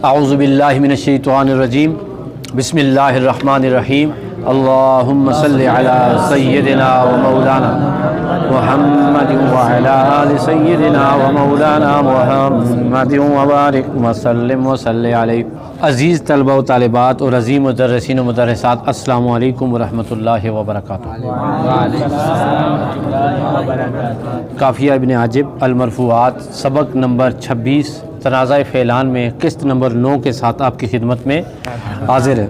अऊज़ु बिल्लाहि मिनश्शैतानिर्रजीम बिस्मिल्लाहिर्रहमानिर्रहीम अल्लाहुम्मा सल्लि अला सय्यिदिना व मौलाना मुहम्मदिन व अला आलि सय्यिदिना व मौलाना मुहम्मदिन व बारिक व सल्लिम व सल्लि अलैहि। अज़ीज़ तलबा व तालिबात और अज़ीम मुदर्रिसीन व मुदर्रिसात, अस्सलामु अलैकुम व रहमतुल्लाहि व बरकातुहू। काफ़िया इब्न हाजिब अल-मरफ़ूआत सबक नंबर 26 तनाज़ा फ़ेलान में किस्त नंबर 9 के साथ आपकी खिदमत में हाजिर है।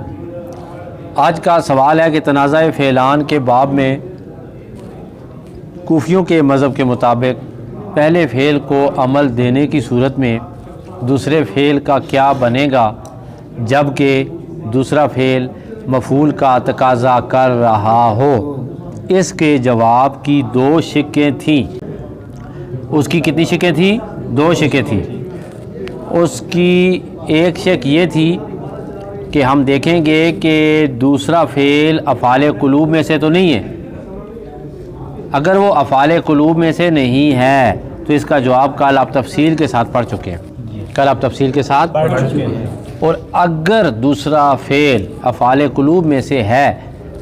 आज का सवाल है कि तनाज़ा फ़ेलान के बाब में कूफियों के मज़हब के मुताबिक पहले फ़ेल को अमल देने की सूरत में दूसरे फ़ेल का क्या बनेगा, जबकि दूसरा फ़ेल मफ़ूल का तकाज़ा कर रहा हो। इसके जवाब की 2 शिक्कें थीं। उसकी कितनी शिक्कें थी? 2 शिक्कें थी। उसकी एक शक ये थी कि हम देखेंगे कि दूसरा फ़ेल अफ़ाले क़ुलूब में से तो नहीं है। अगर वो अफ़ाले क़ुलूब में से नहीं है तो इसका जवाब कल आप तफसील के साथ पढ़ चुके हैं। कल आप तफसील के साथ पढ़ चुके हैं। और अगर दूसरा फ़ेल अफ़ाले क़ुलूब में से है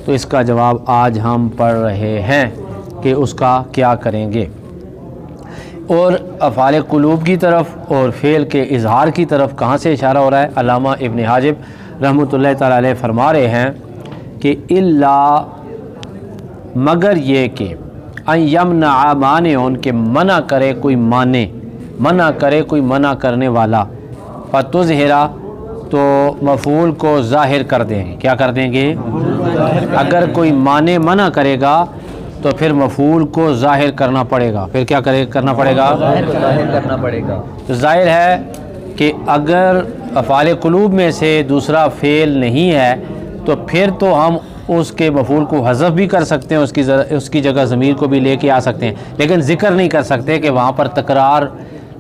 तो इसका जवाब आज हम पढ़ रहे हैं कि उसका क्या करेंगे। और अफ़ाले क़ुलूब की तरफ और फ़ेल के इज़हार की तरफ कहाँ से इशारा हो रहा है? अल्लामा इब्न हाजिब रहमतुल्लाह तआला अलैह फरमा रहे हैं कि इल्ला मगर ये कि यमना माने उनके मना करे कोई माने, मना करे कोई मना करने वाला, फ़तुज़हिरा तो मफ़ूल को ज़ाहिर कर देंगे। क्या कर देंगे? अगर कोई माने मना करेगा तो फिर मफ़ूल को ज़ाहिर करना पड़ेगा। फिर क्या करना पड़ेगा? ज़ाहिर करना पड़ेगा। तो ज़ाहिर है कि अगर अफ़ाले क़ुलूब में से दूसरा फ़ेल नहीं है तो फिर तो हम उसके मफ़ूल को हज़फ भी कर सकते हैं, उसकी जगह ज़मीर को भी लेके आ सकते हैं, लेकिन ज़िक्र नहीं कर सकते कि वहाँ पर तकरार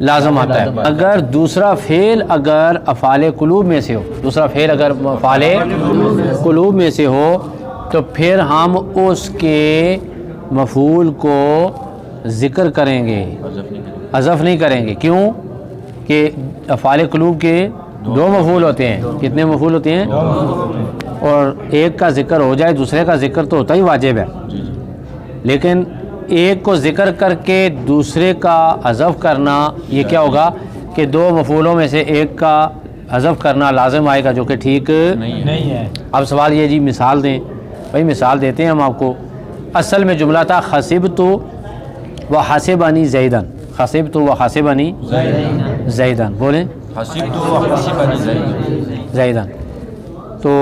लाज़म आता है। अगर दूसरा फ़ेल अगर अफ़ाले क़ुलूब में से हो, दूसरा फ़ेल अगर अफ़ाले क़ुलूब में से हो तो फिर हम उसके मफ़ूल को ज़िक्र करेंगे, हज़फ नहीं करेंगे। क्यों? कि अफ़ाले क़ुलूब के 2 मफ़ूल होते हैं। कितने मफ़ूल होते हैं? और एक का ज़िक्र हो जाए दूसरे का ज़िक्र तो होता ही वाजिब है, लेकिन एक को ज़िक्र करके दूसरे का हज़फ करना ये क्या होगा कि 2 मफ़ूलों में से एक का हज़फ करना लाज़िम आएगा, जो कि ठीक नहीं है। अब सवाल ये जी मिसाल दें। भाई मिसाल देते हैं हम आपको। असल में जुमला था खसिबतु व हसिबनी ज़ैदन। खसिबतु व हसिबनी ज़ैदन। बोलें ज़ैदन। तो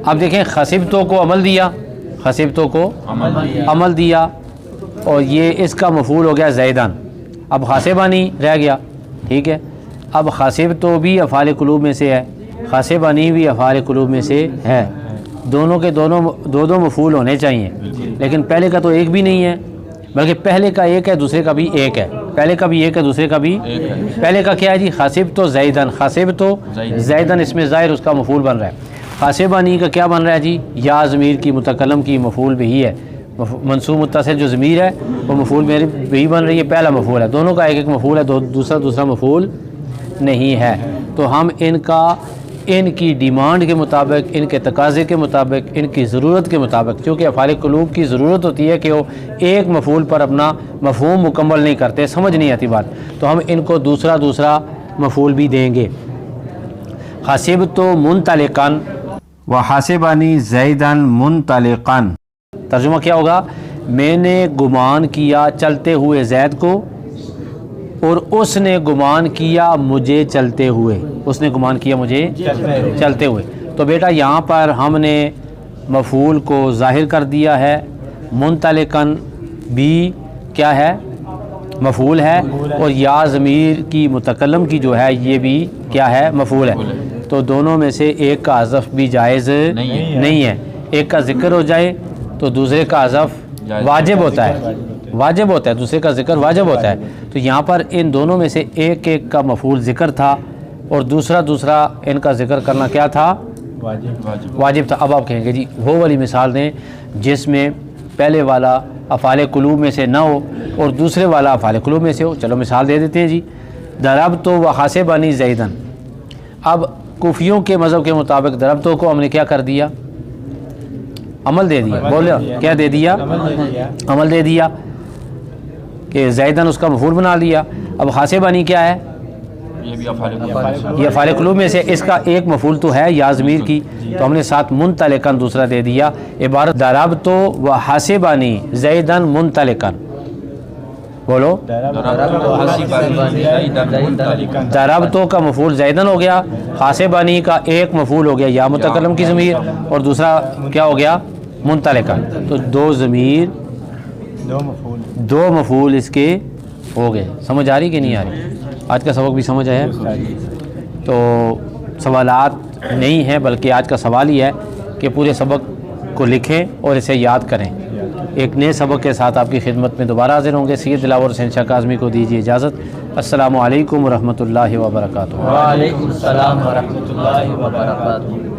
अब देखें, खसिबतु को अमल दिया, खसिबतु को अमल दिया और ये इसका मफ़ूल हो गया ज़ैदन। अब हसिबनी रह गया, ठीक है। अब खसिबतु भी अफ़ाले क़ुलूब में से है, हसिबनी भी अफ़ाले क़ुलूब में से है। दोनों के दोनों 2 मफ़ूल होने चाहिए, लेकिन पहले का तो एक भी नहीं है, बल्कि पहले का एक है दूसरे का भी एक है। पहले का भी एक है दूसरे का भी एक है। पहले का क्या है जी? खसिबतु ज़ैदन। खसिबतु ज़ैदन इसमें ज़ाहिर उसका मफ़ूल बन रहा है। हसिबनी का क्या बन रहा है जी? या ज़मीर की मुतकल्लम की मफ़ूल भी है। मंसूब मुत्तसिल जो ज़मीर है वो मफ़ूल में भी बन रही है, पहला मफ़ूल है। दोनों का एक मफ़ूल है, दूसरा मफ़ूल नहीं है। तो हम इनकी डिमांड के मुताबिक, इनके तकाज़े के मुताबिक, इनकी ज़रूरत के मुताबिक, क्योंकि अफ़ाले क़ुलूब की ज़रूरत होती है कि वो एक मफ़ूल पर अपना मफ़हूम मुकम्मल नहीं करते, समझ नहीं आती बात, तो हम इनको दूसरा मफ़ूल भी देंगे। हसिबतु मुन्तलिक़न व हसिबनी ज़ैदन मुन्तलिक़न। तर्जुमा क्या होगा? मैंने गुमान किया चलते हुए ज़ैद को और उसने गुमान किया मुझे चलते हुए। उसने गुमान किया मुझे चलते हुए। तो बेटा यहाँ पर हमने मफ़ूल को ज़ाहिर कर दिया है। मुन्तलिक़न भी क्या है? मफ़ूल है। और या ज़मीर की मुतकल्लम की जो है ये भी क्या है? मफ़ूल है। तो दोनों में से एक का हज़फ भी जायज़ नहीं है। एक का ज़िक्र हो जाए तो दूसरे का हज़फ वाजिब होता है, दूसरे का ज़िक्र वाजिब होता है। तो यहाँ पर इन दोनों में से एक का मफ़ूल ज़िक्र था और दूसरा इनका ज़िक्र करना क्या था? वाजिब था। अब आप कहेंगे जी वो वाली मिसाल दें जिसमें पहले वाला अफ़ाले क़ुलूब में से ना हो और दूसरे वाला अफ़ाले क़ुलूब में से हो। चलो मिसाल दे देते हैं जी। दरब तो व हासिबानी ज़ैदन। अब कुफियों के मज़हब के मुताबिक दरब तो को हमने क्या कर दिया, अमल दे दिया। बोलो क्या दे दिया, अमल दे दिया कि ज़ैदन उसका मफूल बना लिया। अब हासिबानी क्या है, ये अफ़ाल क़ुलूब में से इसका एक मफूल तो है या ज़मीर की, तो हमने साथ मुनतलिकन दूसरा दे दिया। इबारत दरब तो व हासिबानी ज़ैदन मुनतलिकन। बोलो दरब तो का मफूल ज़ैदन हो गया, हासिबानी का एक मफूल हो गया या मुतकल्लम की ज़मीर, और दूसरा क्या हो गया, मुनतलिकन। तो दो ज़मीर दो मफूल इसके हो गए। समझ आ रही कि नहीं आ रही? आज का सबक भी समझ आया? तो सवालात नहीं हैं, बल्कि आज का सवाल ही है कि पूरे सबक को लिखें और इसे याद करें। एक नए सबक के साथ आपकी खिदमत में दोबारा हाजिर होंगे। सैयद दिलावर हुसैन शाह काज़मी को दीजिए इजाज़त। अस्सलामु अलैकुम व रहमतुल्लाहि व बरकातुहू। वालेकुम सलाम व रहमतुल्लाहि व बरकातुहू।